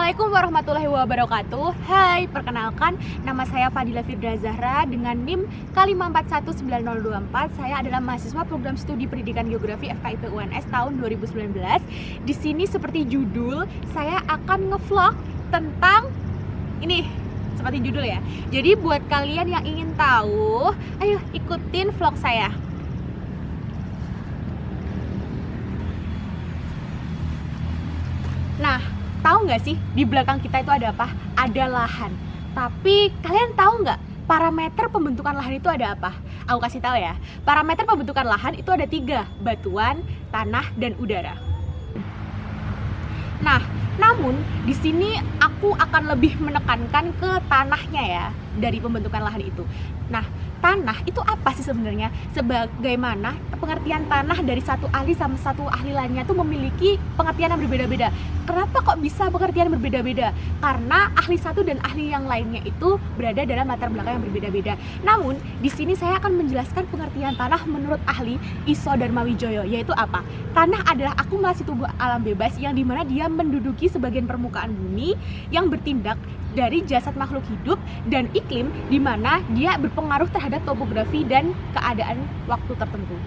Assalamualaikum warahmatullahi wabarakatuh. Hai, perkenalkan nama saya Fadila Firda Zahra dengan NIM K5419024. Saya adalah mahasiswa program studi pendidikan geografi FKIP UNS tahun 2019. Di sini seperti judul, saya akan ngevlog tentang ini, seperti judul ya. Jadi buat kalian yang ingin tahu, ayo ikutin vlog saya. Nah, tahu nggak sih di belakang kita itu ada apa? Ada lahan. Tapi kalian tahu nggak parameter pembentukan lahan itu ada apa? Aku kasih tahu ya. Parameter pembentukan lahan itu ada 3, batuan, tanah, dan udara. Nah, namun di sini aku akan lebih menekankan ke tanahnya ya dari pembentukan lahan itu. Nah, tanah itu apa sih sebenarnya? Sebagaimana pengertian tanah dari satu ahli sama satu ahli lainnya itu memiliki pengertian yang berbeda-beda. Kenapa kok bisa pengertian berbeda-beda? Karena ahli satu dan ahli yang lainnya itu berada dalam latar belakang yang berbeda-beda. Namun, di sini saya akan menjelaskan pengertian tanah menurut ahli Iso Darmawijoyo, yaitu apa? Tanah adalah akumulasi tubuh alam bebas yang dimana dia menduduki sebagian permukaan bumi yang bertindak dari jasad makhluk hidup dan iklim di mana dia berpengaruh terhadap topografi dan keadaan waktu tertentu.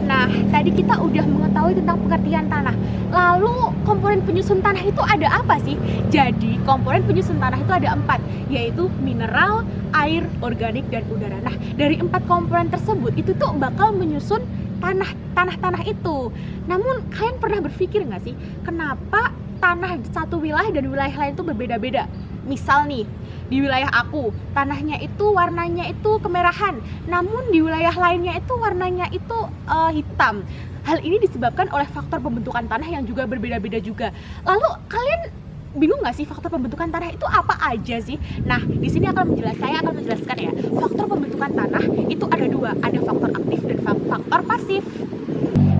Nah, tadi kita udah mengetahui tentang pengertian tanah. Lalu komponen penyusun tanah itu ada apa sih? Jadi komponen penyusun tanah itu ada 4, yaitu mineral, air, organik, dan udara. Nah, dari 4 komponen tersebut itu tuh bakal menyusun tanah-tanah itu. Namun kalian pernah berpikir nggak sih kenapa tanah satu wilayah dan wilayah lain itu berbeda-beda? Misal nih, di wilayah aku tanahnya itu warnanya itu kemerahan, namun di wilayah lainnya itu warnanya itu hitam. Hal ini disebabkan oleh faktor pembentukan tanah yang juga berbeda-beda juga. Lalu kalian bingung nggak sih faktor pembentukan tanah itu apa aja sih? Nah, di sini saya akan menjelaskan ya. Faktor pembentukan tanah itu ada 2, ada faktor aktif dan faktor pasif.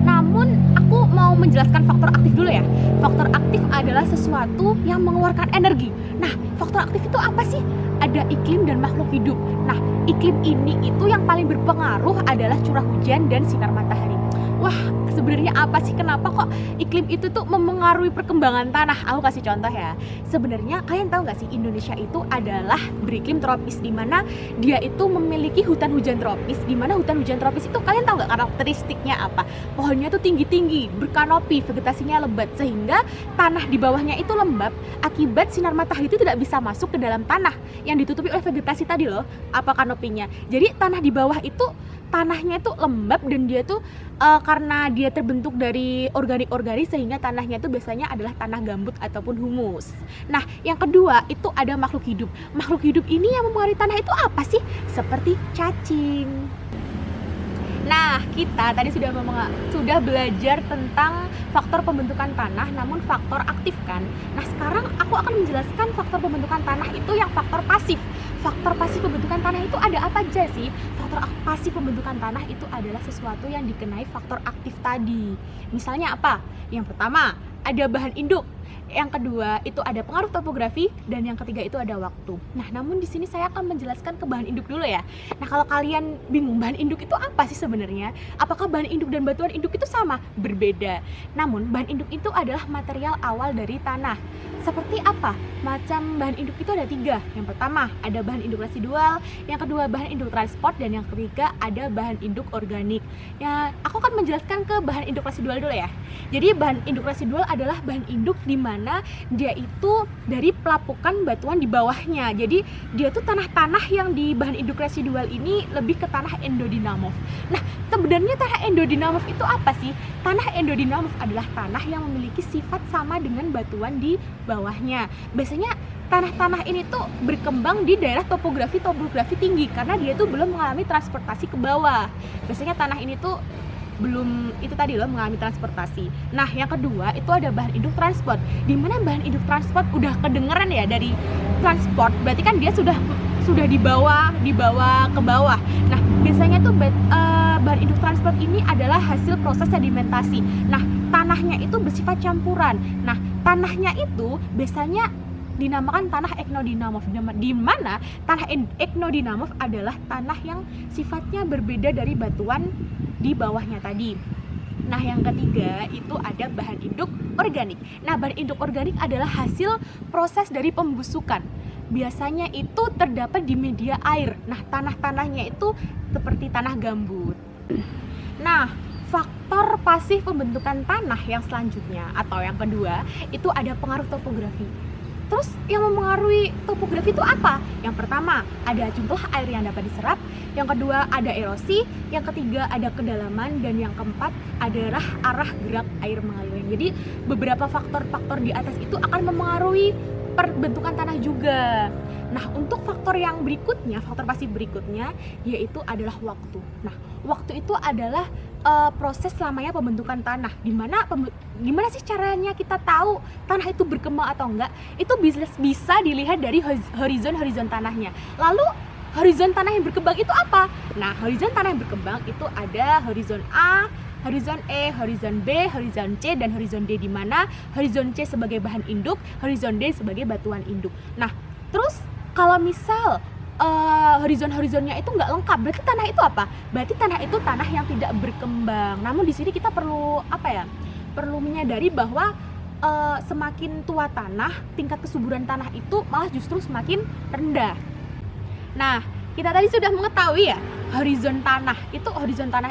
Namun aku mau menjelaskan faktor aktif dulu ya. Faktor aktif adalah sesuatu yang mengeluarkan energi. Nah, faktor aktif itu apa sih? Ada iklim dan makhluk hidup. Nah, iklim ini itu yang paling berpengaruh adalah curah hujan dan sinar matahari. Wah, sebenarnya apa sih, kenapa kok iklim itu tuh memengaruhi perkembangan tanah? Aku kasih contoh ya. Sebenarnya kalian tahu nggak sih Indonesia itu adalah beriklim tropis, di mana dia itu memiliki hutan hujan tropis. Di mana hutan hujan tropis itu kalian tahu nggak karakteristiknya apa? Pohonnya tuh tinggi-tinggi, berkanopi, vegetasinya lebat, sehingga tanah di bawahnya itu lembab akibat sinar matahari itu tidak bisa masuk ke dalam tanah yang ditutupi oleh vegetasi tadi loh, apa kanopinya. Jadi tanah di bawah itu tanahnya itu lembab dan dia tuh karena dia terbentuk dari organik sehingga tanahnya itu biasanya adalah tanah gambut ataupun humus. Nah, yang kedua itu ada makhluk hidup. Makhluk hidup ini yang mempengaruhi tanah itu apa sih? Seperti cacing. Nah, kita tadi sudah belajar tentang faktor pembentukan tanah, namun faktor aktif kan. Nah, sekarang aku akan menjelaskan faktor pembentukan tanah itu yang faktor pasif. Faktor pasif pembentukan tanah itu ada apa aja sih? Faktor pasif pembentukan tanah itu adalah sesuatu yang dikenai faktor aktif tadi. Misalnya apa? Yang pertama, ada bahan induk. Yang kedua itu ada pengaruh topografi, dan yang ketiga itu ada waktu. Nah, namun di sini saya akan menjelaskan ke bahan induk dulu ya. Nah, kalau kalian bingung bahan induk itu apa sih sebenarnya? Apakah bahan induk dan batuan induk itu sama? Berbeda. Namun bahan induk itu adalah material awal dari tanah. Seperti apa? Macam bahan induk itu ada 3. Yang pertama ada bahan induk residual, yang kedua bahan induk transport, dan yang ketiga ada bahan induk organik. Ya, aku akan menjelaskan ke bahan induk residual dulu ya. Jadi bahan induk residual adalah bahan induk di mana dia itu dari pelapukan batuan di bawahnya. Jadi dia tuh tanah-tanah yang di bahan induk residual ini lebih ke tanah endodinamorf. Nah, sebenarnya tanah endodinamorf itu apa sih? Tanah endodinamorf adalah tanah yang memiliki sifat sama dengan batuan di bawahnya. Biasanya tanah-tanah ini tuh berkembang di daerah topografi tinggi karena dia tuh belum mengalami transportasi ke bawah. Biasanya tanah ini tuh belum itu tadi loh mengalami transportasi. Nah, yang kedua itu ada bahan induk transport. Di mana bahan induk transport udah kedengeran ya dari transport, berarti kan dia sudah dibawa ke bawah. Nah, biasanya tuh bahan induk transport ini adalah hasil proses sedimentasi. Nah, tanahnya itu bersifat campuran. Nah, tanahnya itu biasanya dinamakan tanah eknodinamorf, di mana tanah eknodinamorf adalah tanah yang sifatnya berbeda dari batuan di bawahnya tadi. Nah, yang ketiga itu ada bahan induk organik. Nah, bahan induk organik adalah hasil proses dari pembusukan. Biasanya itu terdapat di media air. Nah, tanah-tanahnya itu seperti tanah gambut. Nah, faktor pasif pembentukan tanah yang selanjutnya atau yang kedua itu ada pengaruh topografi. Terus yang mempengaruhi topografi itu apa? Yang pertama, ada jumlah air yang dapat diserap. Yang kedua, ada erosi. Yang ketiga, ada kedalaman. Dan yang keempat, adalah arah gerak air mengalir. Jadi, beberapa faktor-faktor di atas itu akan mempengaruhi perbentukan tanah juga. Nah, untuk faktor yang berikutnya, faktor pasif berikutnya, yaitu adalah waktu. Nah, waktu itu adalah proses lamanya pembentukan tanah. Gimana sih caranya kita tahu tanah itu berkembang atau enggak? Itu bisa dilihat dari horizon tanahnya. Lalu horizon tanah yang berkembang itu apa? Nah, horizon tanah yang berkembang itu ada horizon A, horizon E, horizon B, horizon C, dan horizon D, di mana horizon C sebagai bahan induk, horizon D sebagai batuan induk. Nah, terus kalau misal horizonnya itu nggak lengkap, berarti tanah itu apa? Berarti tanah itu tanah yang tidak berkembang. Namun di sini kita perlu perlu menyadari bahwa semakin tua tanah, tingkat kesuburan tanah itu malah justru semakin rendah. Nah, kita tadi sudah mengetahui ya, horizon tanah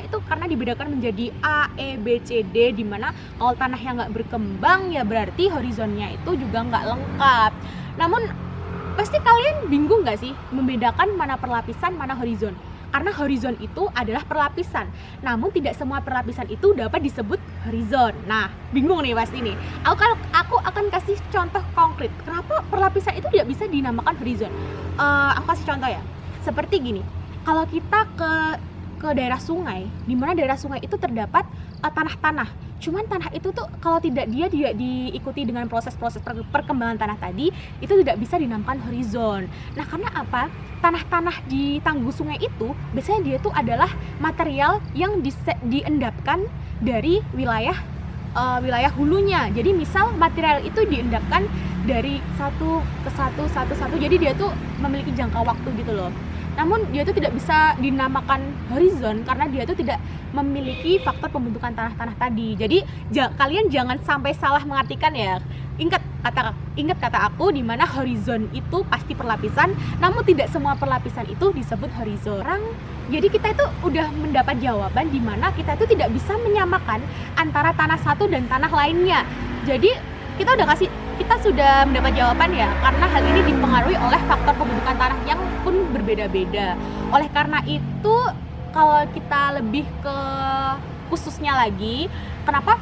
itu karena dibedakan menjadi A, E, B, C, D, di mana kalau tanah yang nggak berkembang ya berarti horizonnya itu juga nggak lengkap. Namun pasti kalian bingung nggak sih membedakan mana perlapisan, mana horizon? Karena horizon itu adalah perlapisan, namun tidak semua perlapisan itu dapat disebut horizon. Nah, bingung nih pasti nih. Aku akan kasih contoh konkret. Kenapa perlapisan itu tidak bisa dinamakan horizon? Aku kasih contoh ya. Seperti gini. Kalau kita ke daerah sungai, di mana daerah sungai itu terdapat tanah-tanah. Cuman tanah itu tuh kalau tidak diikuti dengan proses-proses perkembangan tanah tadi, itu tidak bisa dinamakan horizon. Nah, karena apa? Tanah-tanah di tangguh sungai itu biasanya dia tuh adalah material yang diendapkan dari wilayah hulunya. Jadi misal material itu diendapkan dari satu ke satu, jadi dia tuh memiliki jangka waktu gitu loh. Namun dia itu tidak bisa dinamakan horizon karena dia itu tidak memiliki faktor pembentukan tanah-tanah tadi. Jadi kalian jangan sampai salah mengartikan ya. Ingat kata aku, di mana horizon itu pasti perlapisan, namun tidak semua perlapisan itu disebut horizon. Jadi kita itu udah mendapat jawaban di mana kita itu tidak bisa menyamakan antara tanah satu dan tanah lainnya. Jadi kita sudah mendapat jawaban ya, karena hal ini dipengaruhi oleh faktor pembentukan tanah yang pun berbeda-beda. Oleh karena itu, kalau kita lebih ke khususnya lagi, kenapa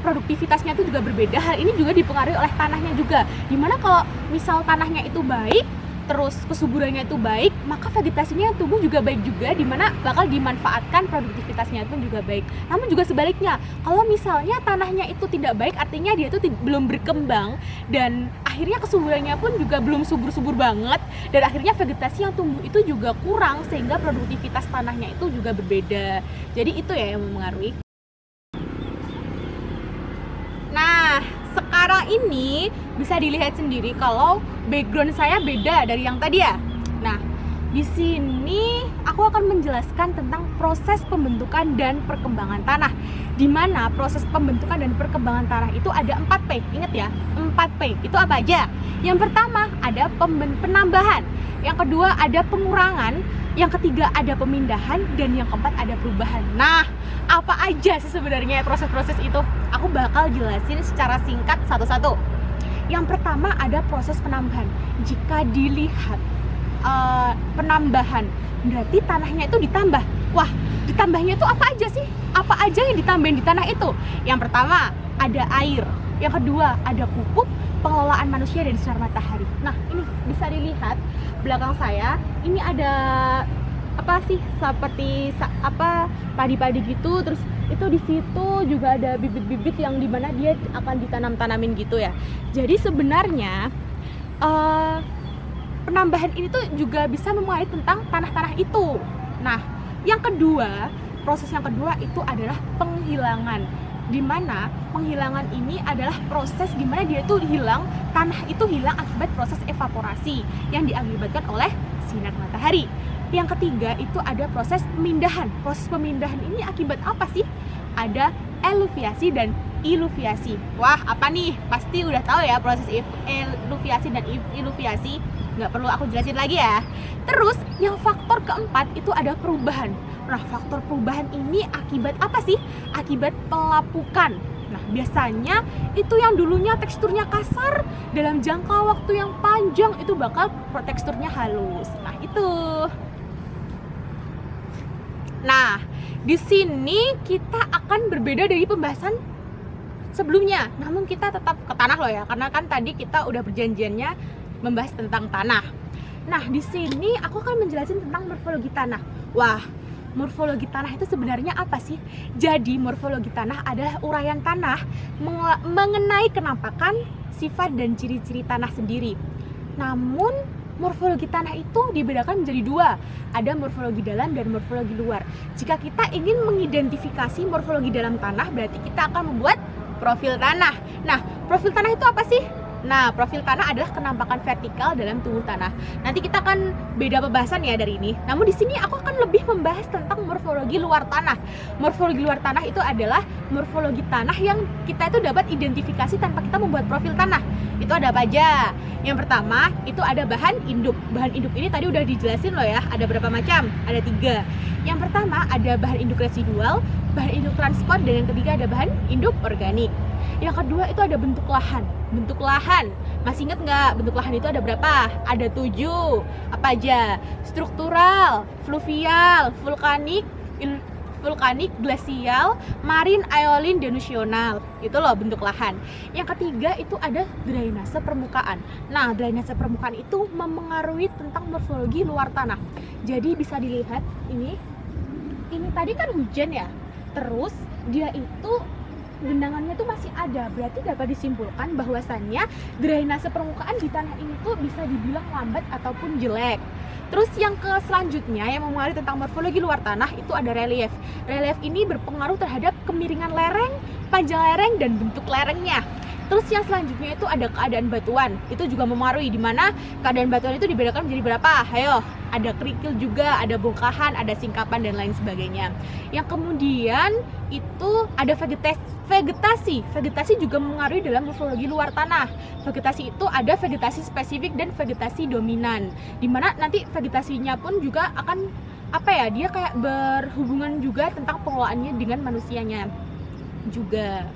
produktivitasnya itu juga berbeda, hal ini juga dipengaruhi oleh tanahnya juga. Dimana kalau misal tanahnya itu baik, terus kesuburannya itu baik, maka vegetasinya tumbuh juga baik juga, dimana bakal dimanfaatkan, produktivitasnya itu juga baik. Namun juga sebaliknya, kalau misalnya tanahnya itu tidak baik, artinya dia itu belum berkembang, dan akhirnya kesuburannya pun juga belum subur-subur banget, dan akhirnya vegetasi yang tumbuh itu juga kurang, sehingga produktivitas tanahnya itu juga berbeda. Jadi itu ya yang mempengaruhi. Nah, sekarang ini bisa dilihat sendiri kalau background saya beda dari yang tadi ya. Nah, di sini aku akan menjelaskan tentang proses pembentukan dan perkembangan tanah. Di mana proses pembentukan dan perkembangan tanah itu ada 4P. Ingat ya, 4P. Itu apa aja? Yang pertama ada penambahan. Yang kedua ada pengurangan. Yang ketiga ada pemindahan, dan yang keempat ada perubahan. Nah, apa aja sih sebenarnya proses-proses itu? Aku bakal jelasin secara singkat satu-satu. Yang pertama ada proses penambahan. Jika dilihat penambahan, berarti tanahnya itu ditambah. Wah, ditambahnya itu apa aja sih? Apa aja yang ditambahin di tanah itu? Yang pertama ada air. Yang kedua ada pupuk, pengelolaan manusia dan sinar matahari. Nah, ini bisa dilihat belakang saya, ini ada seperti padi-padi gitu, terus itu di situ juga ada bibit-bibit yang dimana dia akan ditanam-tanamin gitu ya. Jadi sebenarnya penambahan ini tuh juga bisa mempengaruhi tentang tanah-tanah itu. Nah, proses yang kedua itu adalah penghilangan. Di mana penghilangan ini adalah proses di mana tanah itu hilang akibat proses evaporasi yang diakibatkan oleh sinar matahari. Yang ketiga itu ada proses pemindahan. Proses pemindahan ini akibat apa sih? Ada eluviasi dan iluviasi. Wah, apa nih? Pasti udah tahu ya proses eluviasi dan iluviasi. Nggak perlu aku jelasin lagi ya. Terus yang faktor keempat itu ada perubahan. Nah, faktor perubahan ini akibat apa sih? Akibat pelapukan. Nah, biasanya itu yang dulunya teksturnya kasar dalam jangka waktu yang panjang itu bakal teksturnya halus. Nah, itu. Nah, di sini kita akan berbeda dari pembahasan sebelumnya. Namun kita tetap ke tanah loh ya, karena kan tadi kita udah berjanjiannya membahas tentang tanah. Nah, di sini aku akan menjelaskan tentang morfologi tanah. Wah, morfologi tanah itu sebenarnya apa sih? Jadi, morfologi tanah adalah uraian tanah mengenai kenampakan, sifat, dan ciri-ciri tanah sendiri. Namun, morfologi tanah itu dibedakan menjadi dua. Ada morfologi dalam dan morfologi luar. Jika kita ingin mengidentifikasi morfologi dalam tanah, berarti kita akan membuat profil tanah. Nah, profil tanah itu apa sih? Nah, profil tanah adalah kenampakan vertikal dalam tubuh tanah. Nanti kita akan beda pembahasan ya dari ini. Namun di sini aku akan lebih membahas tentang morfologi luar tanah. Morfologi luar tanah itu adalah morfologi tanah yang kita itu dapat identifikasi tanpa kita membuat profil tanah. Itu ada apa aja? Yang pertama, itu ada bahan induk. Bahan induk ini tadi udah dijelasin loh ya, ada berapa macam? Ada 3. Yang pertama ada bahan induk residual, bahan induk transport, dan yang ketiga ada bahan induk organik. Yang kedua itu ada bentuk lahan. Bentuk lahan, masih ingat nggak bentuk lahan itu ada berapa? Ada 7. Apa aja? Struktural, fluvial, vulkanik, glasial, marin, aeolin, denusional. Itu loh bentuk lahan. Yang ketiga itu ada drainase permukaan. Nah, drainase permukaan itu memengaruhi tentang morfologi luar tanah. Jadi bisa dilihat ini tadi kan hujan ya. Terus dia itu genangannya tuh masih ada, berarti dapat disimpulkan bahwasannya drainase permukaan di tanah ini tuh bisa dibilang lambat ataupun jelek. Terus yang selanjutnya yang mempengaruhi tentang morfologi luar tanah itu ada relief. Relief ini berpengaruh terhadap kemiringan lereng, panjang lereng, dan bentuk lerengnya. Terus yang selanjutnya itu ada keadaan batuan. Itu juga mempengaruhi, di mana keadaan batuan itu dibedakan menjadi berapa? Ayo, ada kerikil juga, ada bongkahan, ada singkapan, dan lain sebagainya. Yang kemudian itu ada vegetasi. Vegetasi juga mempengaruhi dalam morfologi luar tanah. Vegetasi itu ada vegetasi spesifik dan vegetasi dominan. Di mana nanti vegetasinya pun juga akan dia kayak berhubungan juga tentang pengelolaannya dengan manusianya juga.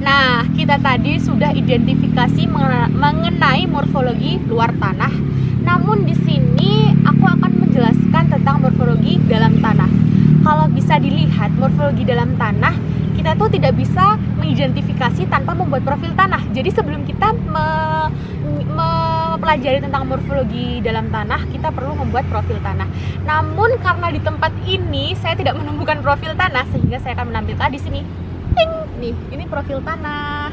Nah, kita tadi sudah identifikasi mengenai morfologi luar tanah. Namun di sini aku akan menjelaskan tentang morfologi dalam tanah. Kalau bisa dilihat morfologi dalam tanah, kita tuh tidak bisa mengidentifikasi tanpa membuat profil tanah. Jadi sebelum kita mempelajari tentang morfologi dalam tanah, kita perlu membuat profil tanah. Namun karena di tempat ini saya tidak menemukan profil tanah, sehingga saya akan menampilkan di sini. Nih, ini profil tanah.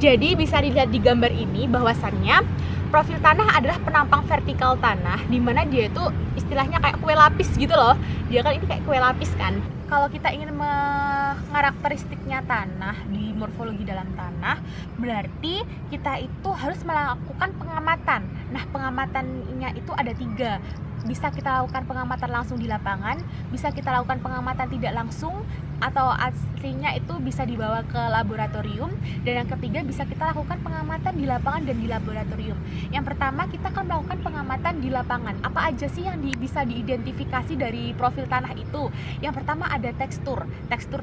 Jadi bisa dilihat di gambar ini bahwasannya profil tanah adalah penampang vertikal tanah, di mana dia itu istilahnya kayak kue lapis gitu loh. Dia kan ini kayak kue lapis kan. Kalau kita ingin mengarakteristiknya tanah di morfologi dalam tanah, berarti kita itu harus melakukan pengamatan. Nah, pengamatannya itu ada 3. Bisa kita lakukan pengamatan langsung di lapangan, bisa kita lakukan pengamatan tidak langsung, atau aslinya itu bisa dibawa ke laboratorium, dan yang ketiga bisa kita lakukan pengamatan di lapangan dan di laboratorium. Yang pertama, kita akan melakukan pengamatan di lapangan. Apa aja sih yang bisa diidentifikasi dari profil tanah itu? Yang pertama ada tekstur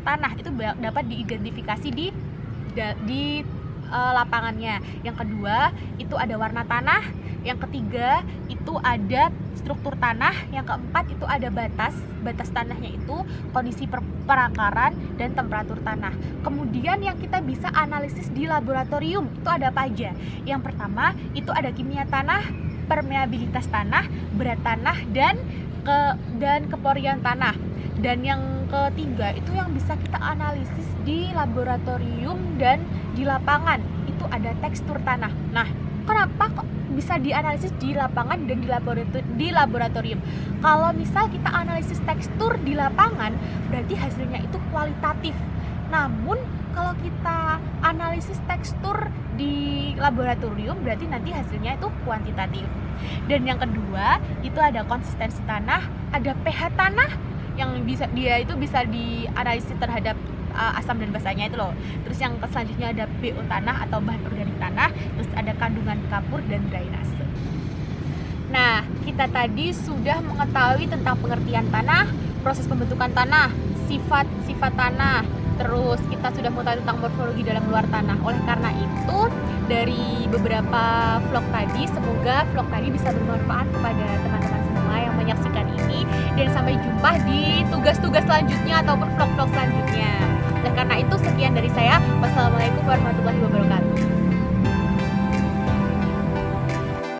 tanah, itu dapat diidentifikasi di lapangannya. Yang kedua itu ada warna tanah. Yang ketiga itu ada struktur tanah. Yang keempat itu ada batas tanahnya itu, kondisi perakaran, dan temperatur tanah. Kemudian yang kita bisa analisis di laboratorium itu ada apa aja? Yang pertama itu ada kimia tanah, permeabilitas tanah, berat tanah, dan keporian tanah. Dan yang ketiga itu yang bisa kita analisis di laboratorium dan di lapangan, itu ada tekstur tanah. Nah, kenapa kok bisa dianalisis di lapangan dan di laboratorium? Kalau misal kita analisis tekstur di lapangan, berarti hasilnya itu kualitatif. Namun kalau kita analisis tekstur di laboratorium, berarti nanti hasilnya itu kuantitatif. Dan yang kedua itu ada konsistensi tanah, ada pH tanah, yang bisa dia itu bisa dianalisis terhadap asam dan basanya itu loh. Terus yang selanjutnya ada BO tanah atau bahan organik tanah, terus ada kandungan kapur dan drainase. Nah, kita tadi sudah mengetahui tentang pengertian tanah, proses pembentukan tanah, sifat-sifat tanah, terus kita sudah mengetahui tentang morfologi dalam luar tanah. Oleh karena itu, dari beberapa vlog tadi, semoga vlog tadi bisa bermanfaat kepada teman-teman semua yang menyaksikan ini, dan sampai jumpa di tugas-tugas selanjutnya ataupun vlog-vlog selanjutnya. Oleh karena itu, sekian dari saya. Wassalamualaikum warahmatullahi wabarakatuh.